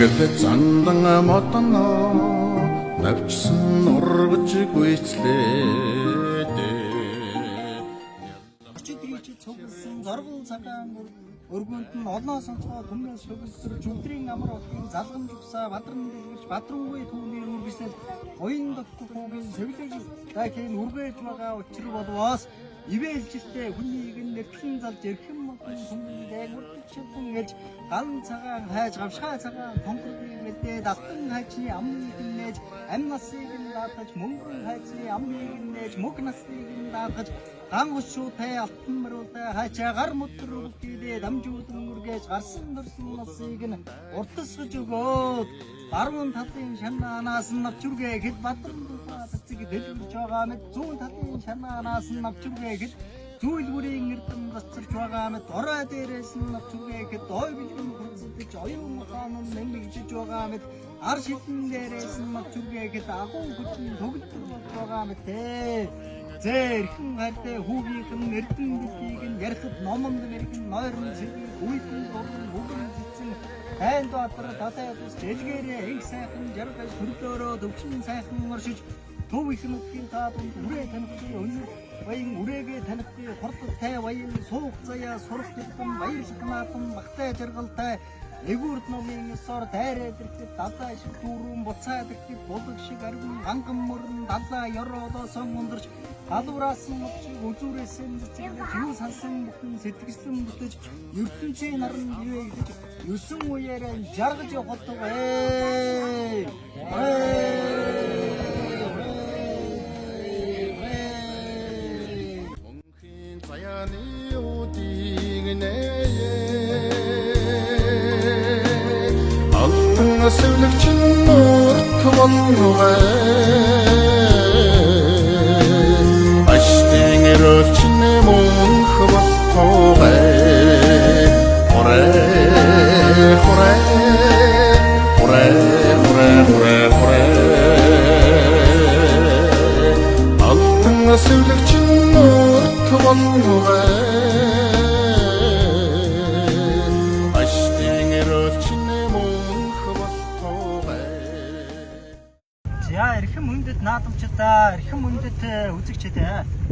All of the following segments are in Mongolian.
Тэгэл зандан модно навчсан ургаж гүйцлээ. Өчигдрийн цугласан зоргон цагаан өргөнд нь олноо сонцгоо түмнээс хөвсөрж өдрийн амар утгын залгамж угсаа бадран дэлгэрч бадрангүй түүний үргэлжлэл оюун доктуугийн сэвлэг дахин үргэж байгаа учир болвоос ивэлжилтэй хүнийг нэрхэн залж эрхэм модон хүмүүнээ мөрдөгчөн гэж галан цагаан хайж гавшгаа цагаан тонхрыг мэдээд алтан хайчны амныг нээж амнасыг даатаж мөнгөн хайчны амныг нээж мөг насыг даатаж гангушуутай алтан мөрөдөө хайчаа гар мөтөр үргэлдээ дамжуулан үргэж гарсан дурсан насыг нь уртасгаж өгөөд баруун талын шанаанаас нь навчургээ хэд бадран дулаа цэцэг дэлгэрч байгаа мэд зүүн талын шанаанаас нь навчургээ хэд зүйл бүрийн эрдэм гацарч байгаа мэд орой дээрээс нь навчургээ хэд ой бэлгэн хурцдаж оюун ухаан нь нэмэгдэж байгаа мэд ар шидэн дээрээс нь навчургээ хэд агуу хүчин төгөлдөр байгаа мэд зэрхэн хайртай хүүгийнхэн эрдэм дэлхийг нь ярихад номонд мэрэгэн нойрон сэргийн үйдэн дурн бүгэн цэцэн тайн доотор татай ус дэлгээрээ их сайхан жаргаж төрлөөрөө төвчин сайхан оршиж төв их нүдгийн тааданд үрээ танихгүй өнөр баян үрээгээ танихгүй хурдтай баян суух заяа сурах дэвтэн баярлах наатан багтай жаргалтай нэгүрд номын сор дайраад ирэхэд далаа шиг дүүрэн буцаад ирэхэд булаг шиг арган ганган мөрөн далаа ёроодоос мундарч халуураас нь үзүүрээс нь зэцэгдэж юу сансан бүхэн сэтгэлэн бүтэж ертөнцийн наран бивээгдэж өсөн үеэрээ жаргаж явахдаг Монхийн заяаны удиг нээе алтан сэвлэгчин нурт болнугай Рөвчин мөнх болтугай хорэ хорэ хорэ хорэ хорэ хорэ алтан сэвлэгчин нурт болтугай аштын рөвчин мөнх болтугай За эрхэм хүндэт наадамчдаа эрхэм хүндэт үзэгчдээ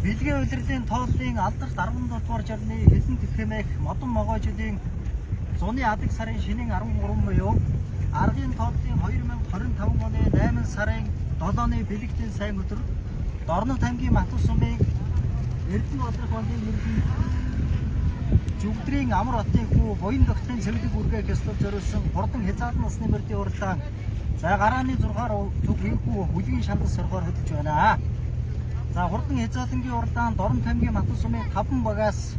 Билгээ улирлын тооллын алдарт 17 дугаар жарны хэлэн тэхэмэх модон могой жилийн зуны адаг сарын шинийн 13 буюу аргын тооллын 2025 оны 8 сарын 7-ны бэлэгдлийн сайн өдөр Дорнод аймгийн Матус сумын Эрдэнэбаатар хоолын нэрийн Жүгдрийн амар хотын хүү буян дохтын цэвлэг үргээ хэслэл зориулсан хурдан хязгаарлан насны мөрдийн уралдаан за гарааны 6-аар төв хүү хүлгийн шандас соргоор хөдөлж байна. За хурдан хязгаарлангийн уралдаан Дорнод аймгийн Матус сумын 5 багаас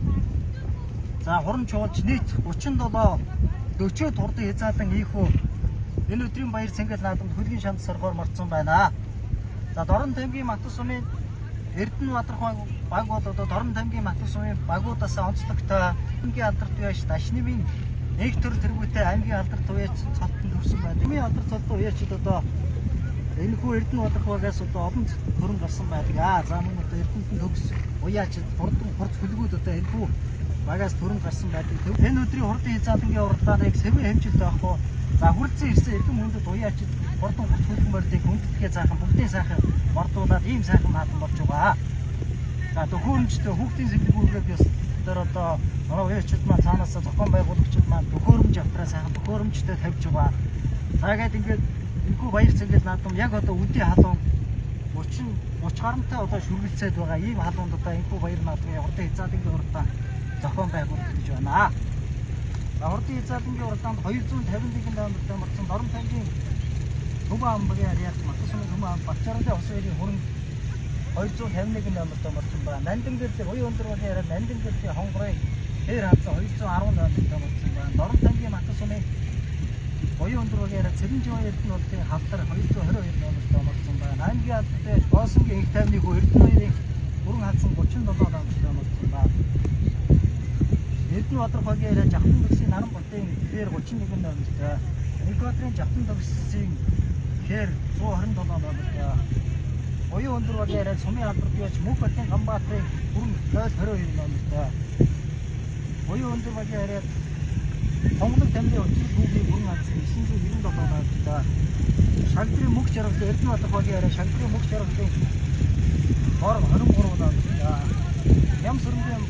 за хуран чуулж нийт 37 40 хурдан хязгаарлан ийхүү энэ өдрийн баяр цэнгэл наадамд хүлгийн шандас соргоор морцсон байна. За Дорнод аймгийн Матус сумын Эрдэнэбаатар баг бол одоо Дорнод аймгийн Матус сумын багуудаас онцлогтой аймгийн алдарт уяач Дашнивын нэг төр тэргүүтэй аймгийн алдарт уяач цолтон төрсөн байна. Тэмээ алдарт цолтон уяачид одоо энэ хүү Эрдэнэбаатар багаас одоо олон төрөн гарсан байдаг. За мөн одоо Эрдэнэтэн төгс уяачид хурц хөлгүүд одоо энэ хүү багаас төрөн гарсан байдаг. Энэ өдрийн хурдан хязгаарлангийн уралдааныг сэвэн хэмжилт байхгүй. За хүрэлцэн ирсэн эрхэм хүндэт уяачид хурдан хурц хөлгөн мордыг хүндэтгээ заахан бүгдийн сайхан мордуулаад ийм сайхан наадам болж байгаа. За төхөөрөмжтэй хүүхдийн сэвлэг үргэлж дээр одоо манай уяачид маань цаанаас зохион байгуулагчид маань төхөөрөмж автраа сайхан төхөөрөмжтэй тавьж байгаа. За ингээд энэхүү баяр цэнгэл наадам яг одоо үдийн халуун 30 гарантай одоо шүргэлцээд байгаа. Ийм халуунд одоо энэхүү баяр наадмын хурдан хязгаарлангийн уралдаан зохион байгуулагдаж байна. За хурдан хязгаарлангийн уралдаанд 251 дамжтай морцсон Дорнод аймгийн Төв ам багийн ариад Матус сумын Төв ам Бачаарын ус өрийн хөрөн 251 дамжтай морцсон байна. Нандин гэрлийн уян өндөр багийн ариад Нандин гэрлийн хонгорын хээр хавцаа 210 дамжтай морцсон байна. Дорнод аймгийн Матус сумын уян өндөр багийн ариад Цэрэнжин Эрдэнэбаатарын хавтар 222 дамжтай морцсон байна. Аймгийн алдартай Боосонгийн их тайвны хүү Эрдэнэбаатарын бүрэн хадсан 37 дамжтай морцсон байна. Эрдэнэбаатар багийн ариад Жавхан төгсийн наран болтын хээр 31 дамжтай. Экваторын Жавхан төгсийн хээр 127 дамжтай. Уян өндөр багийн ариад сумын алдарт уяач Мөнх хотын Ганбаатарын бүрэн 22 дамжтай. Уян өндөр багийн ариад Сонголог тамирын учир хүүгийн бүрэн хадсан 9 жаргалтай Эрдэнэбаатар хоолын арай шагналын мөх жаргалтай бор 23 удаа. Ям сүрэнгийн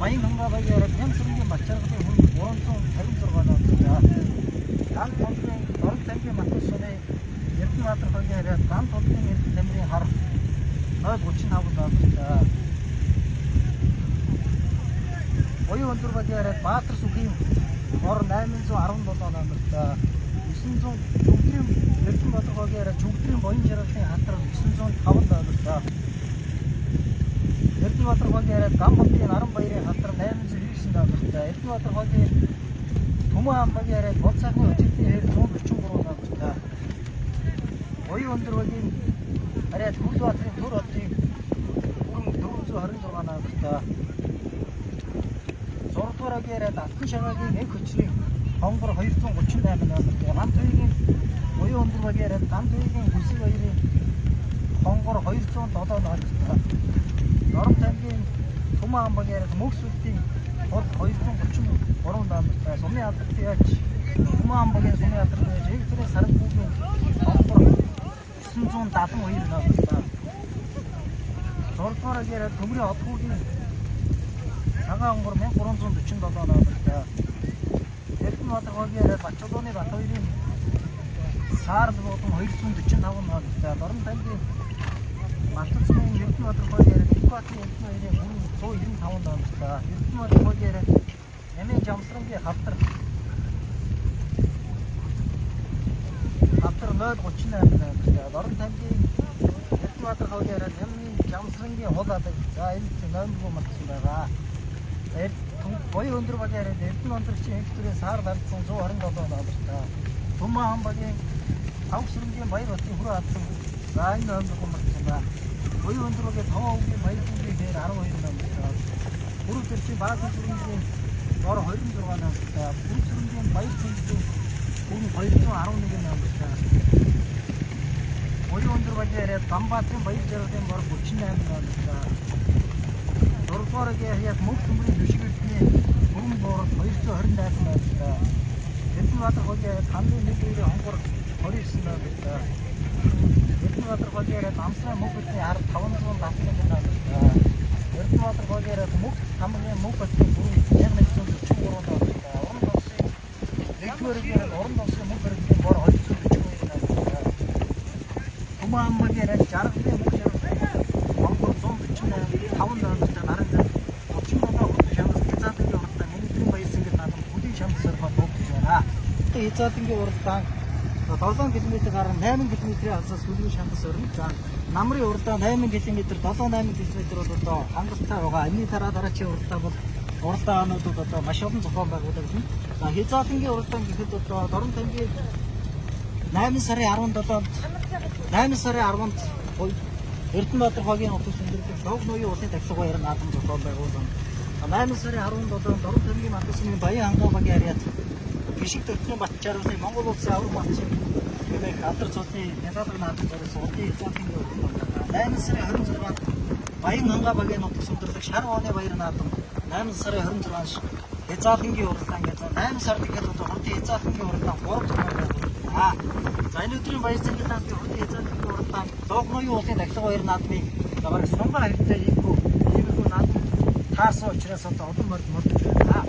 Баян хангаа багийн арай ям сүрэнгийн бат жаргалтай хүн 356 удаа. Дан толгын дорог тамгийн матус суны Эрдэнэбаатар хоолын арай дан толгын Эрдэнэ тамирын хар 035 удаа. Оюун өндөр багийн арай Баатар сүхийн бор 817 номертай 900 Жүгдрийн Эрдэнэбаатар хоолын арай Жүгдрийн Баян жаргалын хатар 905 номертай. Эрдэнэбаатар хоолын арай Гамбатын Наран баярын хатар 809 номертай. Эрдэнэбаатар хоолын Түмэн ам багийн арай Бол сайхны өчигдийн хэр 143 номертай. Оюун өндөр багийн арай Хүлбаатарын Түр хотын бүрэн 426 номертай. 6 дугаар багийн арай Алтан шагагийн нэг хүчрийн хонгор 238 номертай. Гант хоёрын оюун өндөр багийн арай Гант хоёрын хүсэг хоёрын хонгор 207 номертай. Норон тамгийн Түмэн ам багийн арай Мөхс үлдийн хол 233 номертай. Сумын алдарт яаж Түмэн ам багийн сумын алдарт яаж Электрийн Саранхүүгийн хонгор 972 номертай. 6 дугаар багийн арай Төмрийн Одгуугийн цагаан хонгор 1347 номертай. Эрдэнэбаатар хоолын арай Бачулууны Бат хоёрын Саар буудам 245 номертай. Норон тамгийн Малтцмын Эрдэнэбаатар хоолын арай Бикбатын Эрдэнэ хоёрын 195 номертай. Эрдэнэбаатар хоолын арай Ямын Жамсрангийн хавтар 038 номертай. Норон тамгийн Эрдэнэбаатар хоолын арай Ямын Жамсрангийн хол адаг за энэ номергүй мартсан байгаа. Оюун өндөр багийн арай Эрдэнэ онцлогчийн хэвтрийн саар дардсан 127 номертай. Түмэн ам багийн Тавх сүрэнгийн Баяр хотын хүрээ хадсан за энэ номергүй мартсан байна. Оюун өндөр багийн Тавхгийн Баяр сүрэнгийн хэр 12 номертай. Бүрэг төрчийн Баасан сүрэнгийн дор 26 номертай. Бүрэг сүрэнгийн Баяр сүрэнгийн бүрэн 211 номертай. Оюун өндөр багийн арай Гамбатын Баяр жаргалын бор 38 номертай. Дөрөвдүгээр яг мөх төмрийн бишгэртний бүрэн бор 228 номертай. Эрдэнэбаатар хоолын арай Тандын нэг хоёрын хонгор 29 номертай. Эрдэнэбаатар хоолын арай Амсрын мөх бүтний хар 571 номертай. Эрдэнэбаатар хоолын арай мөх тамгийн мөх бүтний бүрэн 1143 номертай. Уран тоссын нэгдүгээр уран тоссын мөх бүтний бор 242 номертай. Түмэн ам багийн арай жаргалын мөх жаргалтай хонгор 148 номертай. Наран зам 37 шамс хязгаарлалтын уралдаан Энэтрийн баяр сэнгэл наадам бүдийн шамс соргоо дуусгаж байна. Хязгаарлалтын уралдаан 7 км гарan 8 км-ийн алсаас бүдгийн шамс сорно. За намрын уралдаан 8 км 7-8 км бол одоо хангалттай байгаа. Энэний дараачийн уралдаан бол уралдаануудад одоо маш олон зохион байгуулагдана. За хязгаарлалтын уралдаан гэхэд одоо Дорн тамгийн 8 сарын 17-нд 8 сарын 10-нд Эрдэнэбаатар хоолын утас өндөрлөх лог ноён улсын тахилга баяр наадам зохион байгуулсан. 8 сарын 17-нд Дорн тамгийн Матусны Баян хангаа багийн ариад Гişиг төтний бат жаргалын Монгол улсын авраг матсын гэмээр алдар цолны хязгаарлалт наадам зориулсан удын хязгаарлалтын уралдаан. 8 сарын 26-нд Баян хангаа багийн утас өндөрлөх Шар хооны баяр наадам 8 сарын 26-нд хязгаарлалтын уралдаан гэсэн 8 сард ихэд одоо удын хязгаарлалтын уралдаан 3 зохион байгуулсан. За энэ өдрийн баяр сэнгэл наадмын удын хязгаарлалтын уралдаан лог ноён улсын тахилга баяр наадмын бараг сонгоо хэрэгтэй иймэрхүү наадам таасан учраас одоо олон мордож байна.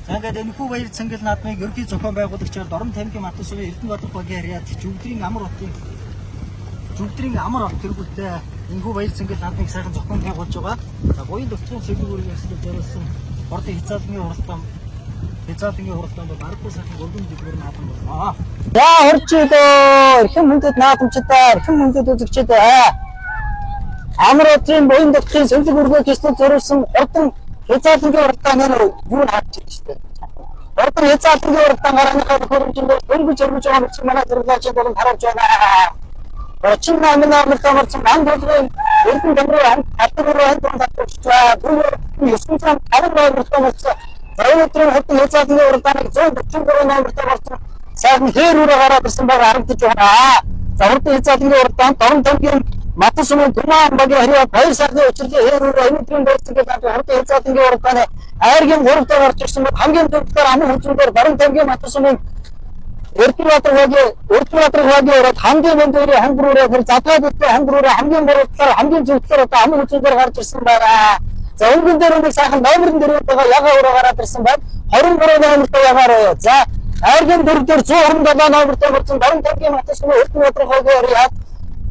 За ингээд энэхүү баяр сэнгэл наадмыг ерөнхий зохион байгуулагчаар Дорн тамгийн Матус уугийн Эрдэнэбаатар хоолын ариад Жүгдрийн амар хот тэргүүлтэй энэхүү баяр сэнгэл наадмыг сайхан зохион байгуулж байгаа. За буян доктрийн цэглэгүүрийн эсрэг зориулсан Ордын хязгаарлалтын уралдаан бол аргагүй сайхан өргөн дэглэр наадам байна. За хурцлоо эрхэм хүндэт наадамчдаа эрхэм хүндэт үзэгчдээ амар хотын буян доктрийн цэглэгүүрийн эсрэг зориулсан Ордын хязгаарлалтын уралдааны юу наач шүү дээ. Ордын хязгаарлалтын уралдаан гарааныхаа хөрөмжөнд дөнгөж өргөж байгаа мэт манай зэрэглэгч болон харуулж байна. Очин намын амралтын марцсан ан толгойн Эрдэнэ тамирын хатгуурын хандсан татварчаа түүний 9 цаг 50 номертой болсон. Зааврын хотын хязгаарлалтын уралдааныг 143 номертой болсон. Сайхан хээр үрэ гараад ирсэн байгаа харагдаж байна. Зааврын хязгаарлалтын уралдаан Дорн тамгийн Матус уугийн Түмэн ам багийн хариуд 2 сарын өчирлийн хээр үрэ Энэтрийн баяр сэнгэл наадмын хязгаарлалтын уралдааны айргийн 3 дахь орж ирсэн бол хамгийн дөрөвдөр амын хүчнээр Дорн тамгийн Матус уугийн Эрдэнэбаатар хогийн ороод хамгийн өндөр хангируура тэр задгайдтай хангируура хамгийн мөрөдлөөр хамгийн зөвлөлөөр одоо амын үзүүлэлтээр гарч ирсэн байна. За өнгөн дээр нэг сайхан номерын дээр байгаа яга өрөө гараад ирсэн байна. 23 номертой ягаар. За айргийн дөрөв дээр 127 номертой болсон Дорн тамгийн матсны Эрдэнэбаатар хогийн ороод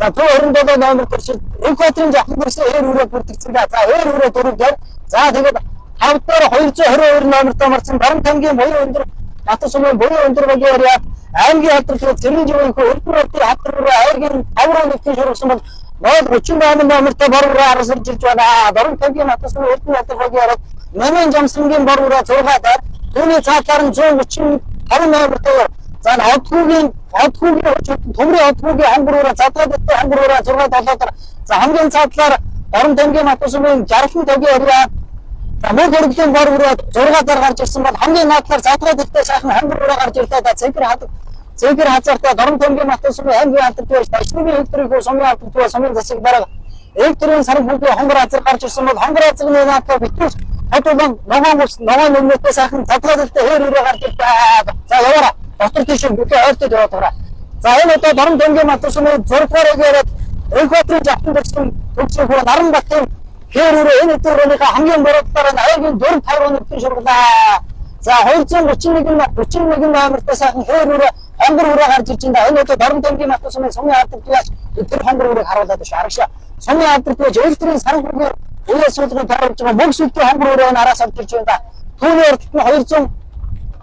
за 127 номер дээр Энхбаатарын жавхан дэрсэн ээр өрөө бүрдэгцэн да. За ээр өрөө дөрөв дээр за тэгээд 5 дээр 222 номертой марсан Дорн тамгийн буян өндөр Матсны буян өндөр хогийн ороод аймгийн хатар зэрэг живэн Эрдэнэбаатарын хатар айргийн авраа нэгтгэж шургасан бол 38 номертой бороо арсарж ирж байна. Дорн тамгийн матсны Эрдэнэбаатар хогийн ороод Намын Жамсрангийн бороо 6 дээр түүний цаатаар нь 135 номертой. За одхуугийн төмрийн одхуугийн хангируура задгайдтай хангируура 6 7-оор за хамгийн цаатлаар Дорн тамгийн матсны 60 тогийн ороо за мөн хөргөлийн бороо 6-аар гарч ирсэн бол хамгийн наадлаар задгайдтай сайхан хангируура гарч ирлээ. Цэгэр хазаартай Дорн тамгийн матсны аймгийн хатар ташны хэвтрийг сумын хатар сумын засаг дарга электрийн саран бүхний хонгор хазар гарч ирсэн бол хонгор хазарны наадлаар битүүс хотолон ногоон өмнөдөө сайхан задгайдтай хээр өрөө гарч ирлээ. За яваараа дотор тийш бүхий ойртод яваад байгаа. За энэ одоо Дорн тамгийн матсны 6-аар гээд Энхбаатарын жавхан дэрсэн төгсөх хөө Наранбатын хээр өрөө энэ өдрийнхээ хамгийн бороодлоор нь аягийн 4-5 нэгтгэн шурглаа. За 231 номертой сайхан хээр өрөө хонгор өрөө гарч ирж байна. Энэ одоо Дорн тамгийн матсны сумын хатар туяач тэр хонгор өрөөг харуулдаг биш арагшаа. Сумын хатар туяач электрийн саран бүхний үеэс суулгын тавьж байгаа мөнгө сүлтийн хонгор өрөө араас авч ирж байна. Түүний урдт нь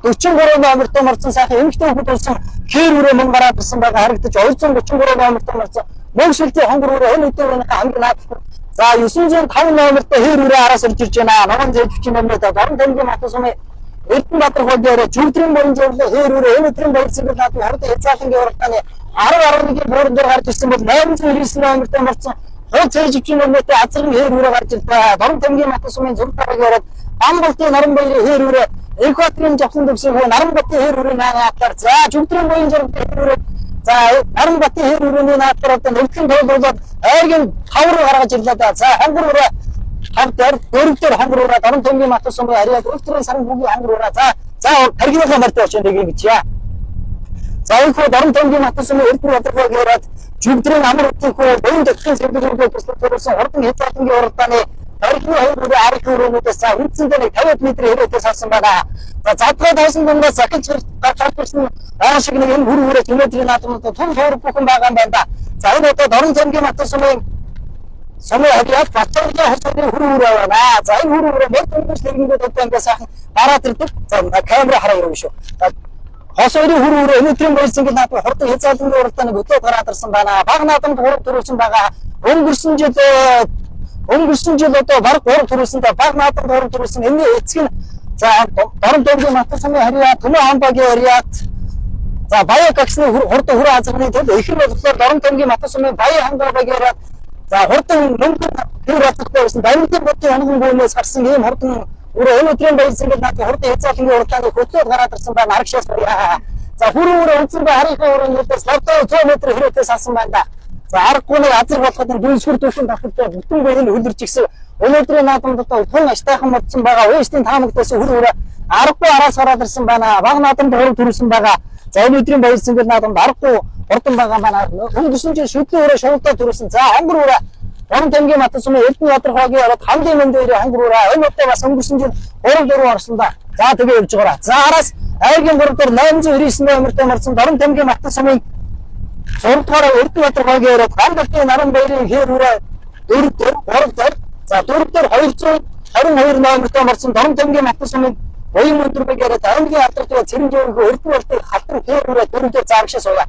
243 номертой марсан сайхан эмэгтэй хүүхэд болсон хээр өрөө мөн гараад ирсэн байгаа харагдаж 233 номертой марсан мөнгө сүлтийн хонгор өрөө энэ өдрийнхээ хамгийн наадах. За 905 номертой хээр өрөө араас ирж байна. Ногоон зэвчгийн номертой Дорн тамгийн матсны Эрдэнэбаатар хогийн жүгдрийн боон зөвлөө хээр өрөө энэ өдрийн баярцаг наадмын хард хязгаарлангийн урагтаны 10-11-ийн бууран дээр гарч ирсэн бол 899 номертой марсан хойд зэвчгийн номертой азрын хээр өрөө гарч ирлээ. Дорн тамгийн матсны 6-аар ороод Амбалтын Наранбаярын хээр өрөө Энхбаатарын жавхан дэрсэн хөө Наранбатын хээр өрөөний наадаар за жүгдрийн боон зөвлөө хээр өрөө за Наранбатын хээр өрөөний наадаар одоо нэгтгэн тоолуулаад айргийн 5 руу гаргаж ирлээ. За хонгор өрөө 5 дээр 4 дээр хонгор өрөө Дорн тамгийн матсны ариад электрийн саран бүхний хонгор өрөө за тархиныхаа мартай очиж нэг гэж яа. За энэ Дорн тамгийн матсны Эрдэнэбаатар хогийн ороод жүгдрийн амар утгын хөө буян дэвтгийн сэргэлгүүрээр туслахсан хурдан хязгаарлангийн уралдааны тархины хоёрын арга хөрөөнөөс үндсэндээ нэг 50 м хэрэтээс салсан байна. За задгай тайсан дундаас захиж гарч ирсэн аа шиг нэг энэ хүрээ тэмээдрийн наадмууд том тойрог бүхэн байгаа юм байна. За энэ одоо Дорн тамгийн матсны сумын хавьяат Батцаагийн хасны хүрээ байна. За энэ хүрээ мөрдөнгөс нэгэнгээд одоо ингээд сайхан гараад ирдэг. За камера хараа ирвэ шүү. Хосойрын хүрээ энэ өдрийн баярцаг наадмын хурдан хязгаарлангийн уралдааны өдөө гараад ирсэн байна. Баг наадамд хурд төрүүлсэн байгаа. Өнгөрсөн жил одоо баг 3 төрүүлсэндээ баг наадамд 3 төрүүлсэн. Энэний эцэг нь за Дорн тамгийн матсны харьяат Төмөн хамбагийн харьяат за Баян гагсны хурдан хүрээ хазганы төл ихэнх болохоор Дорн тамгийн матсны Баян хамбагийн харьяат за хурдан мөнгө хэр хазгтай байсан. Баярын бодгийн хонхон гүнээс гарсан ийм хурдан өрөө энэ өдрийн баярцаг наадмын хурдан хязгаарлангийн уралдааны хөтлөөд гараад ирсэн байна. Арагшаас за хүрээ өрөө үндсэн харийнхаа өрөөнөөс лавтаа 100 м хэрэтээс салсан байна. За аргагүй нэг азар болоход дүүсгэр дүүсэн давхартай бүтэн байрны хөлөрж гисэн өнөөдрийн наадамд одоо тун аштайхан модсон байгаа. Уястын таамагтаас хүрээ аргагүй араас гараад ирсэн байна. Баг наадамд хурд төрүүлсэн байгаа. За энэ өдрийн баярцаг наадамд аргагүй хурдан байгаа байна. Өнгөрсөн жил шүтлийн өрөө шуултаа төрүүлсэн. За хонгор өрөө Дорн тамгийн матсны Эрдэнэбаатар хогийн ороод хамгийн мөндөр хонгор өрөө энэ удаа бас өнгөрсөн жил 3-4 орсон да. За тэгээ явж байгаа. За араас айргийн 3 дээр 899 номертой марсан Дорн тамгийн матсны 6-р Эрдэнэбаатар хогийн ороод Гамбалтын Наранбаярын хээр өрөө 4 дээр 3 дээр за 4 дээр 222 номертой марсан Дорн тамгийн матсны буян өдрөг яриад аймгийн алдартай цэрэн жөөргөө Эрдэнэбаатарын халтар хээр өрөө 4 дээр заагшаа сууя.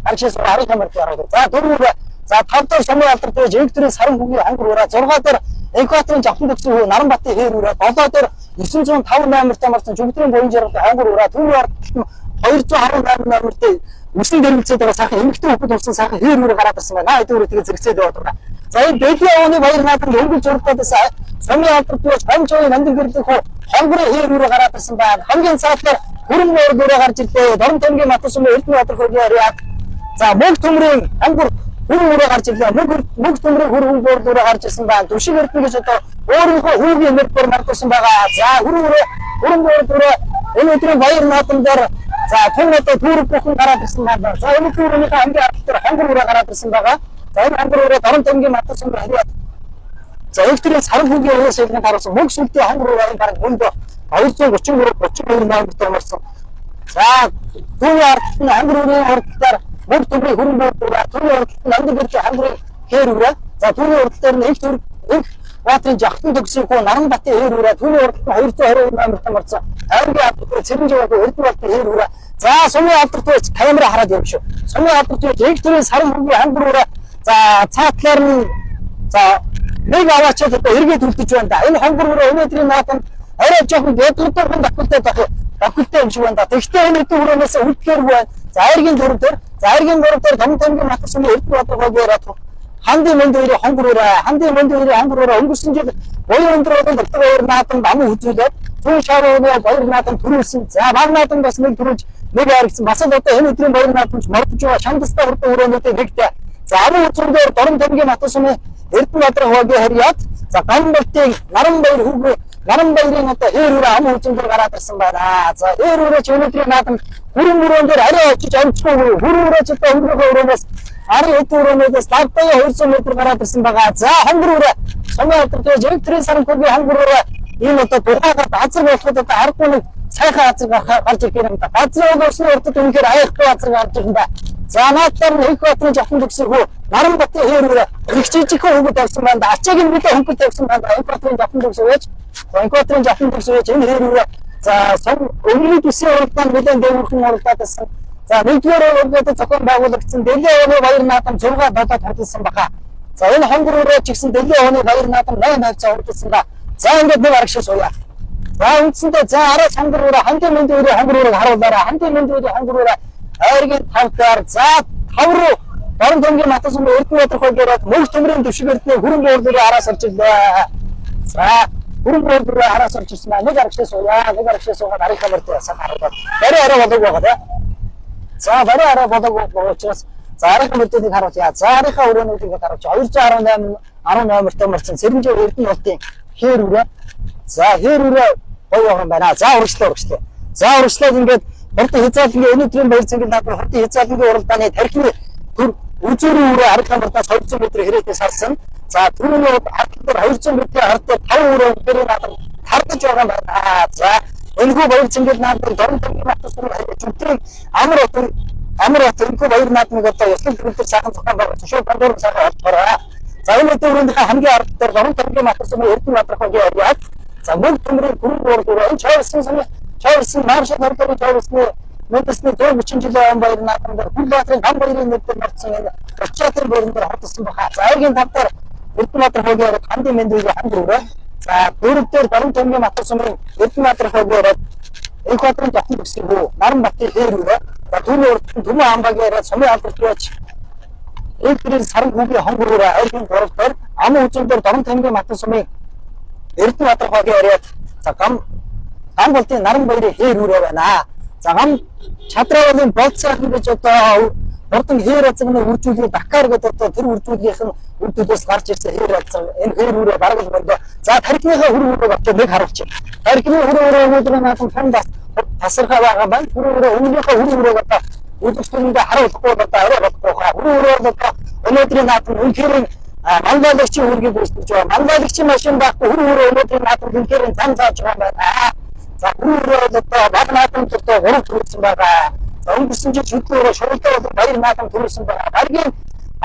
Арчаас харих юмар яриад. За 4 за 5 дээр сумын алдартай электрийн саран бүхний хонгор өрөө 6 дээр Энхбаатарын жавхан дэрсэн хөө Наранбатын хээр өрөө 7 дээр 905 номертой марсан жүгдрийн буян жаргалтай хонгор өрөө түүний ордод 218 номертой үсэн дэргэлцээд байгаа сайхан эмэгтэй хүүхэд болсон сайхан хээр өрөө гараад ирсэн байна. Наа эдгээр тэгээ зэрэгцээд яваад байгаа. За энэ Бэлгийн ууны баяр наадамд өнгөж зургатаас сумын алдартай Бамжоогийн нандин гэрлэх хонгорын хээр өрөө гараад ирсэн байна. Хамгийн цаатлаар хүрэн өрөө гарч ирлээ. Дорн тамгийн матсны Эрдэнэбаатар хогийн харьяат за мөнгө төмрийн хонгор хүрэн өрөө гарч ирлээ. Мөнгө төмрийн хүрэн өрөө гарч ирсэн байна. Түшиг Эрдэнэ гэж одоо өөрийнхөө хүүгийн нэрээр маргалсан байгаа. За хүрэн өрөө энэ өдрийн баяр наадамдаар За түүнээдээ дүүрэг бүхэн гараад ирсэн байна. За энэ дүүргийнхээ хамгийн алдар хонгороо гараад ирсэн байгаа. За энэ хонгороо Дорн тэмгийн матас юм хариад. За электрийн саран хүүгийн уус хэлний харуулсан мөнгө сүлтийн хонгороо баг мөндө 233 номер марсан. За түүний ард нь хонгорооны урдтаар мөнгө төмрийн хөрөнгө буудлаа түүний урдт нь амьд бэрч хонгорыг хээрүүрээ. За түүний урдтаар нь их Баатрин жахтан төгсөйг хөө Наранбатын хэр хүрээ түүний урд нь 220 номерт марсан. Авиргийн алдарт Цэрэнживд Эрдэнэбатын хэр хүрээ. За сумын алдарт камера хараад явж шүү. Сумын алдарт электрийн саран хүүгийн хангураараа за цаатлаар нь за нэг аваачаад одоо эргээд үлдэж байна да. Энэ хангураараа өнөөдрийн наатанд арай жоохон дэдгэрдэн давхилтай юм шиг байна да. Тэгвэл энэ дөрөвөөс үлдэхэргүй байна. За айргийн дөрөв дээр том томгийн матас сумын Эрдэнэбатын хогоороо хандын мөнд хоёрын хонгороо өнгөрсөн жил баяр өндрөөд дотор наатанд ам үзүүлээд зүүн шаарууны баяр наатанд төрүүлсэн. За баг наатанд бас нэг төрүүлж нэг харагдсан. Бас одоо энэ өдрийн баяр наатанд мордож байгаа шандастаа хүрдэн өрөөнүүдийн нэгтэй. За ам үзүүлгээр Дорн тэмгийн матас сумын Эрдэнэбатын хогийн харьяат за Ганбалтын Наранбаярын одоо хээрүүрээ ам үзүүлгээр гараад ирсэн байна. За хээрүүрээ ч өнөөдрийн наатанд хүрэн дээр арай очиж амжихгүй хүрүүрээ ч одоо өнгөрөх өрөөнөөс Ари өтөрөнөөс давтаа 200 м гараад ирсэн байгаа. За хонгороо сумын алдарт электрийн саран хүүгийн хонгороо энэ одоо тухайгаар газар болоход одоо аргагүй нэг сайхан газар гарч ирэх юм да. Газар болсны урдд үнэхээр аяхгүй газар гарч ирнэ да. За наадтар их батны жахтан төгсөрхөө Наранбатын хээрүүрээ их жижиг хөвгөд тавьсан байна да. Ачааг нь мэдээ хөнгөд тавьсан байна да. Инкваторын жахтан төгсөөж энэ хээрүүрээ за сум өмнөд үсгийн уралдаанд нэлээд дэвгэрхэн уралдаад байсан. За нэгдүгээр уралдаанд зохион байгуулагдсан Дэлхийн оны баяр наадам 6 бодоод хордсон баха. За энэ хонгороо ч гэсэн Дэлхийн оны баяр наадам 8 хордсон ба. За ингээд нэг аргашаа сууя. За үндсэндээ за арай хонгороо хандын мэнд өрөө хонгороог харуулаарай. Хандын мэнд өрөө хонгороо айргийн тавтаар за 5 руу Дорн тэмгийн матас сумын Эрдэнэбатын хогоороо мөнгө төмрийн дэвшгэрдний хөрөнгө уурлыг араас орж ирлээ. За хөрөнгө уурлыг араас орж ирсэн ба нэг аргашаа сууя. Нэг аргашаа суугаад арийнхаа мөрдөө сахараад. Барай болоог байгаа да. За барай болоог учраас за арийнхаа мөрдөдийг харуулъя. За арийнхаа өрөөнүүдийг харуулж 218 номертой марсан Цэрэнжив Эрдэнэбатын хээрүүрээ. За хээрүүрээ гоё юм байна. За урагшлаа. За урагшлаад ингээд хурдан хязгаарлалын өнөөдрийн баяр цэнгэл наадмын хурдан хязгаарлалын уралдааны тархины төр үзүүрийн өрөө арга хамгаалтаас 200 м хэрэтээ сарсан. За түрүүний хатгаар 200 м хардаа 5 өрөө дээрээ наадам хардаж байгаа юм байна. За энэхүү баяр цэнгэл наадмын Дорн тэмгийн матас сумын жүнтрийн амар энэхүү баяр наадмыг одоо ёслол төрөлтөөр сайхан зохион байгуулсан шүү. Бандуур сайхан олдгороо. За энэ өдрийнхээ хамгийн ард дээр Дорн тэмгийн матас сумын Эрдэнэбатын хогийн харьяат. За мөнгө төмрийн хөрөнгө уурлыг энэ чойрсон маршал хордоны чойрсны мэдсний 130 жилийн баяр наадамд Хүлбаатрын гам баярын нэрээр марцсан энэ Бачаатын борон дээр хотсон баха. За айргийн тавтар Эрдэнэбатын хогийн хандын мэндийг хонгороо. За дөрөвдөр Дорн тэмгийн матас сумын Эрдэнэбатын хогоороо Инкваторын жахтан төгсөрхөө Наранбатын хээрүүрээ. За түүний урд нь Төмөн амбаагаараа сумын алдарт байж электрийн саран хүүгийн хонгороо айргийн гуравдаар ам үзүүлдээр Дорн тэмгийн матас сумын Эрдэнэбатын хогийн харьяат за Ганбалтын Наранбаярын хээрүүрээ байна. За гам чадраалын болцоохон гэж одоо урдан хээр азгны үржүүлгийг Дакар гэдэг одоо тэр үржүүлгийнх нь үржүүлээс гарч ирсэн хээр азг энэ хээрүүрээ бараг л бондоо. За тархиныхаа хөрөнгөөр очиж нэг харуулчих. Тархины хөрөнгөөр өнөөдрийн наадам фондас тасархаа байгаа байна. Хөрөнгөөр өмнөхөө хөрөнгөөр одоо үйлчлэгэндээ харуулахгүй одоо арай болохгүй хаа. Хөрөнгөөр одоо өнөөдрийн наадам үнэхээр мандаалагчийн хөргийг үүсгэж байгаа. Мандаалагчийн машин байхгүй хөрөнгөөр өнөөдрийн наадам үнэхээр зам зааж байгаа юм байна. За хөрөнгөөр одоо баг наадамд одоо 3 төрүүлсэн байгаа. За өнгөрсөн жил шүтлөөрөө шуултаа болон баяр наадам төрүүлсэн байгаа. Баргийн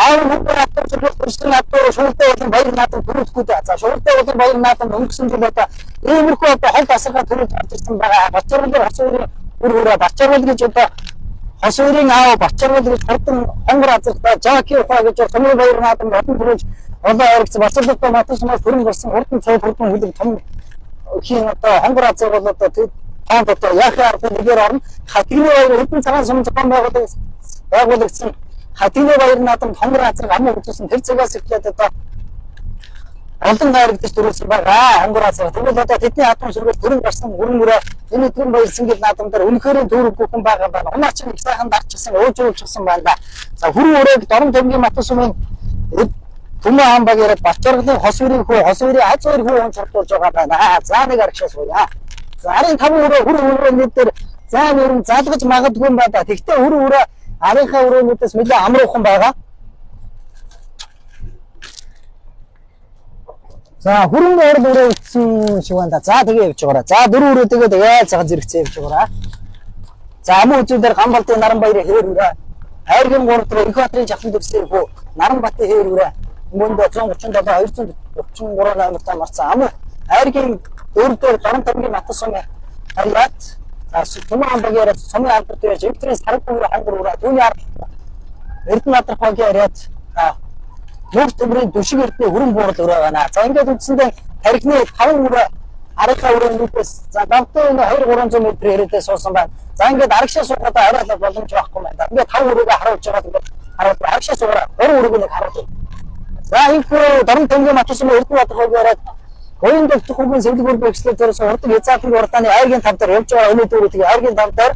аав хүүхдийн автобусаар төрсөн автобус шуултаа болон баяр наадам төрүүлэхгүй дээ. За шуултаа болон баяр наадам өнгөрсөн жил одоо иймэрхүү одоо хол тасархаа төрүүлж гарч ирсэн байгаа. Бачаруулын хосуурын үргээрээ Бачаруул гэж одоо хосуурын аав Бачаруул гэж хурдан хонгор азартай Жаки ухаа гэж сумын баяр наадам олон төрүүлж олон оргиц Бачаруулын матас сумаас хөрөнгө болсон хурдан цай хурдан хүлэг том хин одоо хонгор азар бол одоо танд одоо яхаа ард нэгээр орно. Хатины баяр хэдэн цагаан сум зохион байгуулагдсан Хатины баяр наадамд хонгор азар ам үзүүлсэн тэр цагаас эхлээд одоо олон хайрагдаж төрүүлсэн байгаа хонгор азар. Тэгвэл одоо тэдний хатан сүргэл төрөн гарсан хөрөнгөрөө энэ төрөн баяр цэнгэл наадам дээр үнэхээр төрөг бүхэн байгаа байна. Унаач их сайхан дарчихсан өөжүүлчихсэн байна. За хүрэн өрөөг Дорн тэмгийн матас сумын Төмөн амбаагаараа Бачаруулын хосуурийн аз хоёр хүү хонцордуулж байгаа байна. За нэг аргашаа сууя. За 15 өрөө хүрэн өрөөний дээр За нэрэн залгаж магадгүй юм ба да. Тэгтээ өрөө арийнхаа өрөөнүүдээс нэлээд амруухан байгаа. За хөрөнгө орд өрөө утсан шиг байна да. За тэгээ явж байгаарай. За дөрөв өрөө тэгээд яа цагаан зэрэгцээ явж байгаарай. За амын үзүүдээр Ганбалтын Наранбаярын хээр үрээ. Айргийн 3 дахь Энхбаатарын жавхан дэвсээр хөө Наранбатын хээр үрээ. Мөндө 137 243 номертай марцсан. Амын айргийн 4 дээр Дорн тамгийн Матас сум харьяат. Сумын амбагаараа сумын албарт байж эвтрээс харагдсан хангар үрээ. Түүний ард Эрдэнэбаатар хогийн харьяат. Нүх төмрийн дүшиг эрдний хөрөн буурал өрөө байна. За ингээд үндсэндээ тархины 5 өрөө арийнхаа өрөөнүүдээс за давтаа 2-300 м ирээдээ суусан байна. За ингээд арагшаа суугаад арайлах боломж байхгүй байна. Ингээд 5 өрөөгөө харуулж байгаа ингээд харуулж арагшаа суугаад 3 өрөөг нэг харуулж. За энэ Дорн тамгийн Матас сум Эрдэнэбаатар хогийн харьяат Гоён дэвтэх хүүгийн сэлгүүр бэкслэр зориулсан урд хязгаарлалт урдааны айргийн 5 дээр явж байгаа өнөө дөрөв тэгээ айргийн 5 дээр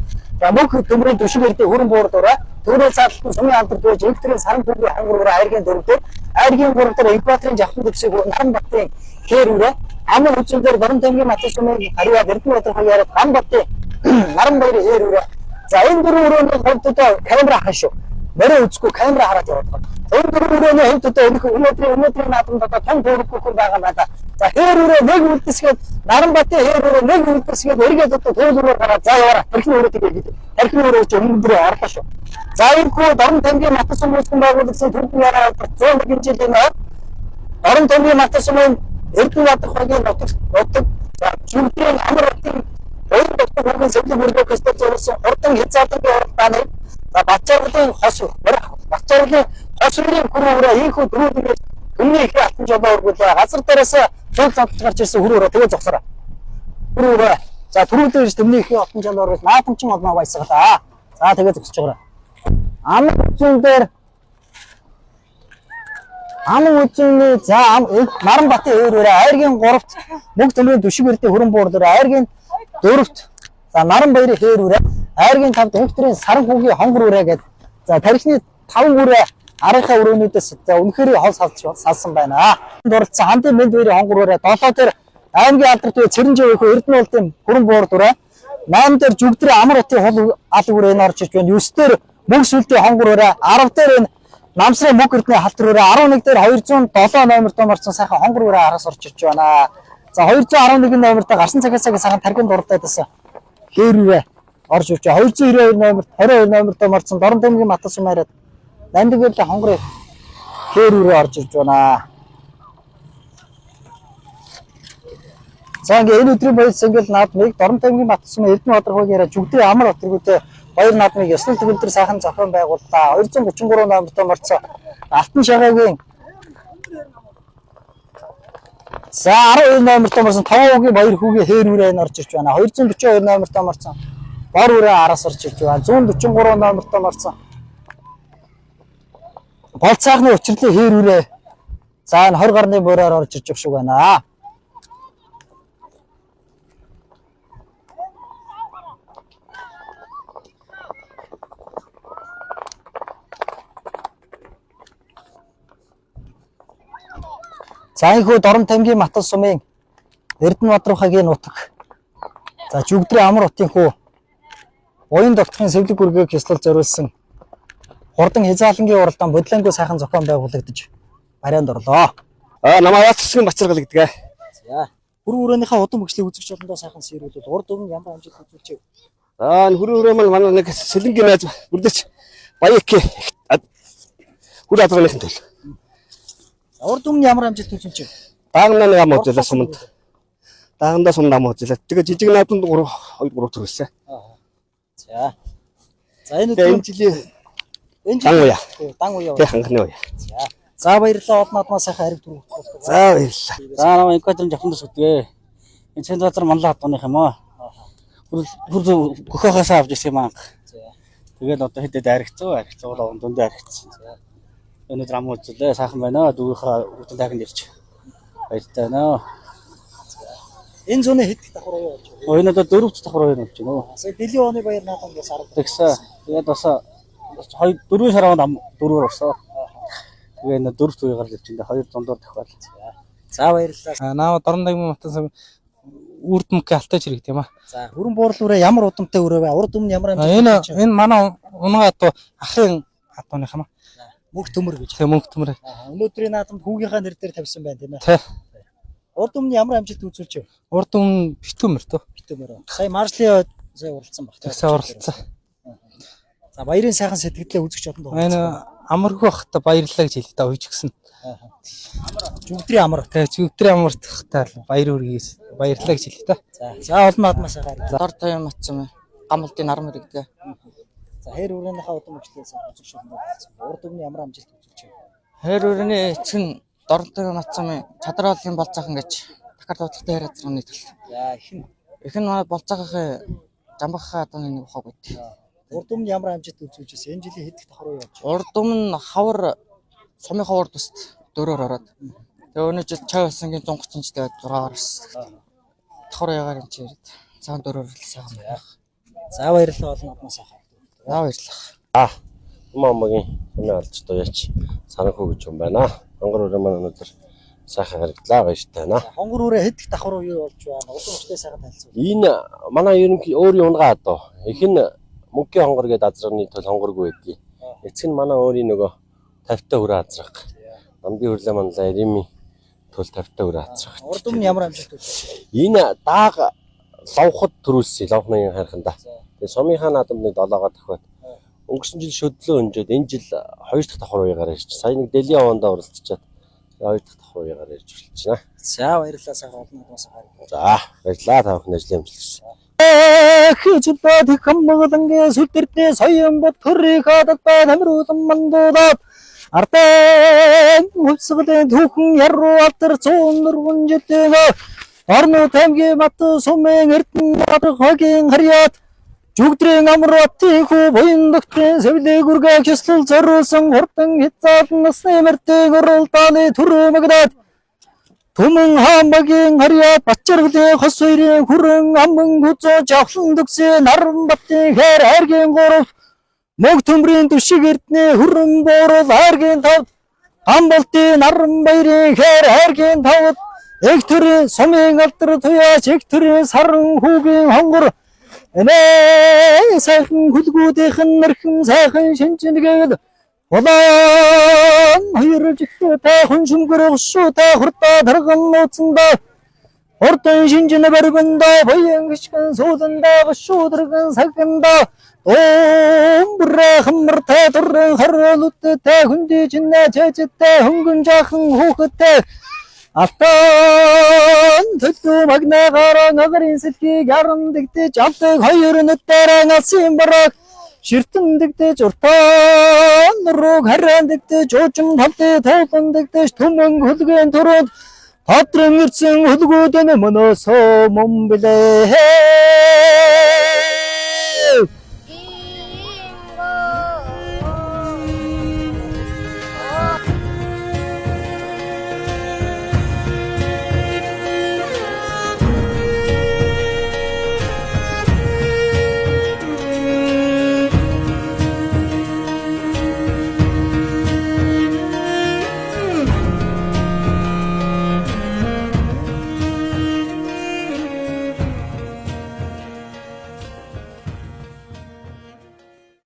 мөнх төмрийн түшиг эрдээ хөрөн буурдураа төрөө цаалтан сумын алдар дэж электрийн саран түүний хангураа айргийн 4 дээр айргийн 3 дээр Энхбаатарын жавхан дэвсийг Наранбатын хээр үрээ амын үчилдэр Дорн тамгийн Матас сумын харьяат Эрдэнэбаатар хогийн харьяат Ганбатын Наранбаярын хээр үрээ. За энэ дөрөв өрөөний хувьд камера хашуу. Мөрөө үзгүй камера хараад яваад байна. Энэ дөрөв өрөөний хувьд өнөөдрийн наадамд том төвөрөхгүй байгаа юм байна. За хээр үрээ нэг үлдэсгээд Наранбатын хээр үрээ нэг үлдэсгээд эргээд төвлөрөөр гараад за яваарай. Тархины өрөө тэгээд тархины өрөө ч өнөдрөө орлоо шүү. За энэ хүү Дорн тамгийн Матас сум үүсгэн байгуулагдсан төрийн яраа 100 жилийн өмнө Дорн тамгийн Матас сумын Эрдэнэбаатар хогийн нутаг жүгдрийн амар утын өөр дотор хүүгийн сэлэг бүрдөө көстөж зориулсан хурдан хязгаарлалтын уралдааны за Бачаарлын хос үрийн хөрөөрөө ийхүү дөрүүдээс өмнө их алтан жолоо өргүүлээ. Газар дээрээс цуг цамц гарч ирсэн хөрөөрөө тэгээ зогсороо. Хөрөөрөө за төрүүлээрс өмнө их алтан жолоо өргүүл наадамчин олноо баясгалаа. За тэгээ зогсож байгаа. Амын үчиний за Наранбатын хээр үрээ айргийн 3-т мөнх төмрийн түшиг эрдээ хөрөн буурдэр айргийн 4-т за Наранбаярын хээр үрээ айргийн 5-т электрийн саран хүүгийн хонгор үрээ гэдэг. За тархины 5 үрээ арийнхаа өрөөнүүдээс за үнэхээр хол салсан байна. Дурлцсан хандын мэнд хоёрын хонгор үрээ 7 дээр аймгийн алдарт үе Цэрэнжээ хөө Эрдэнэбаатарын хөрөн буурдэр 8 дээр жүгдрийн амар утын хол алг үрээ энэ орж ирж байна. 9 дээр мөнх сүлдийн хонгор үрээ 10 дээр энэ Намсрын мөнх эрдний халтар үрээ 11 дээр 207 номертой марцсан сайхан хонгор үрээ араас орж ирж байна. За 211 номертой гарсан цагаасаа сайхан тархинд дурддагдсан хээр үрээ орж ирж байна. 292 номерт 22 номертой марцсан Дорн тамгийн Матас сум харьяат Нандигэрлээ хонгор хээр үрээ орж ирж байна. За ингээ энэ өдрийн баяс ингээл наадмыг Дорн тамгийн Матас сум Эрдэнэбаатар хогийн харьяат жүгдрийн амар өтргүүтэй баяр наадмыг ёслол төгөлдөр сайхан зохион байгууллаа. 233 номертой марцсан Алтан шагаагийн за 12 номертой марцсан Товоогийн баяр хүүгийн хээр үрээ орж ирж байна. 242 номертой марцсан Бор үрээ араас орж ирж байна. 143 номертой марцсан Болцаахны учрлын хээр үрээ за энэ 20 гарны буураар орж ирж шиг байна. За энэ хүү Дорн тамгийн Матас сумын Эрдэнэбаатар хогийн нутаг. За жүгдрийн амар утын хүү уян довтхын сэвлэг бүргээг ёслол зориулсан хурдан хязгааллангийн уралдаан бодлонгүй сайхан зохион байгуулагдаж барайнд орлоо. Намаа яцсан бацаргал гэдэг. За хөрөн өрөөнийхөө удам хөгжлийг үзэгч болондоо сайхан сэрүүлээд урд өмнө ямар амжилт үзүүлчихв. За энэ хөрөн өрөө маань манай нэг сэлэнгийн найз бүрдэж баяк хүр азрын төл. Урд өмнө ямар амжилт үзүүлчихв. Даагнаа нэг ам үзлээ суманд. Даагнаа сум ам үзлээ. Тэгээ жижиг наадманд 2-3 төрөлсөн. За. За энэ жилийн дан уяа. Тэг ханганы уяа. За баярлалаа од наадмаа сайхан хариг түрүү. За баярлалаа. За намайг Энхбаатарын жавхан дэвс гэдэг. Энэ Цэнтрбаатар манлаа хатууных юм аа. Хөр гөхөөс авч ирсэн юм аа. Тэгээд одоо хэдэд аригцсан дундаа аригцсан. Өнөөдөр ам үзлээ сайхан байна. Дүүрийнхээ хүүхдэн тагнд ирч. Баяртай байна. Энэ зүүнээ хэд давхар уу болж байна? Энэ одоо 4 давхар хоёр болж байна. Сая дэлхийн оны баяр наадамгаас арга тэгсэн. Тэгээд бас 4 сарын ам 4-оор орсон. Тэгээ энэ 4 туйгаар л ирж байна. 2 дундуур давхар. За баярлалаа. Наа Дорн тамгийн Матас сум үрд мөнгө алтаж хэрэг тийм аа. За хөрөн буурлуураа ямар удамтай өрөө вэ? Урд өмнө ямар Энэ манай унгаа одоо ахын атууных юм аа. мөнх төмөр гэж. Тэгээ мөнгө төмөр. Өнөөдрийн наадамд хүүгийнхаа нэр дээр тавьсан байна тийм ээ. Тий. Урд өмнө ямар амжилт үзүүлж вэ? Урд өмнө битүүмэр төө. Битүүмээр. Сая маршлын сая уралцсан баг. Тэгсээ уралцсан. За баярын сайхан сэтгэлдээ үзэж чадсан доо. Энэ амаргүй бахта баярлалаа гэж хэлээ та ууж гисэн. Жүгдрийн амар. Тэгээ чүвтрийн амарт бахта баяр үргээс баярлалаа гэж хэлээ та. За олон наадмаас гараад. Дор тойм атсан гамлтын нар мэрэгдээ. За хэр өрөөнийхөө удам өчлөөс үзэж шуурсан. Урд өмнө ямар амжилт үзүүлж вэ? Хэр өрөөний эцэг нь дор тойм атсан чадралын болцоохон гэж дахиад бодлоготой яриад байгаа нийтлэл. За ихэн Их нь манай болцоогийнхаа жамбахаа одоо нэг ухаг байт. урд өмнө ямар амжилт үзүүлж байсан? Энэ жилийн хэд их давхар уу явж? Урд өмнө хавар сумын хавар төст 4-оор ороод. Тэгээ өнөө жил чай басангийн 130-тэй 6-аар давхар ягаар юм чи яриад. Цагаан 4-оор л сайхан байна. За баярлалаа олон наадмаас сайхан. За баярлалаа. Мамагийн өмнө алж туяач санахуу гэж юм байна. Хонгор өрөө маань өнөөдөр сайхан харагдлаа баяртай байна. Хонгор үрээ хэд их давхар уу юу болж байна? Удам өчтэй сайхан танилцуулъя. Энэ манай ерөнхий өөрийн унгаа одоо их нь мөнгөний хонгор гэдэг азрагны төл хонгоргүй байдгийг. Эцэг нь манай өөрийн нөгөө 50-та хүрээ азраг. Намдын хөрлөө манлаа ирими төл 50-та хүрээ азраг. Урд өмнө ямар амжилт үзүүлж? Энэ дааг лавхад төрүүлсэн лавхны хараханда. Тэгээ сумынхаа наадамд нэг 7-оор дахиад өнгөрсөн жил шөдлөө өнжөөд энэ жил 2 дахь давхар уягаар ирж. Сая нэг Дели аваанд оролцчихад 2 дахь давхар уягаар ирж өрлөж байна. За баярлалаа сайхан олон наадмаас сайхан. За баярлалаа та бүхэн ажлын амжилт. Хичбад хамгаалангийн сүлдэртээ соён бод төрийг хадад бай хамруулан мандуудаад артан хувьсгалын түүхэн яруу алдар цуун нурган житээ орно тамгийн мат сумын эрдэн бадрах хогийн харьяат жүгдрийн амратын хүү буян доктрин сэвлэг үргээ хэсэл зориулсан хурдан хязгаар насны мэртэг оролдооны төрөө магдаад Түмэн хаамагийн харьяат бачаргалын хос хоёрын хүрэн аман хүзөө жавхлан төгсөө наран батын хэр хайргийн гурав мөг төмрийн түшиг эрдний хүрэн буурал хайргийн тав амбалтын наран баярын хэр хайргийн тавд эг төрийн сумын алдар туяач эг төрийн саран хүүгийн хонгор энэ сайхан хүлгүүдийнхэн нэрхэн сайхан шинжингээл Улаан хоёрж та хүн шүмгэр өшөө та хурдаа тарган нууцсандаа урдан шинжин барбандаа боян гიშгэн сууландаа бошуудрган сагандаа өмбрэ хамар та дурын харуулт та хүндий чинэ чэжтэй хөнгөн жахан хүүхэдтэй алтан төлөө магнаагаараа нагарын сэлхийг яран дэгдэж авдаг хоёр нүдээр нгасан бараг Ширтэн дэгдэж уртаан руу харан дэгдэж уужим талдээ тоолон дэгдэж түмэн хөлгэн төрөд тодрон ирсэн хөлгүүдэн мөнөөсөө мөн билээ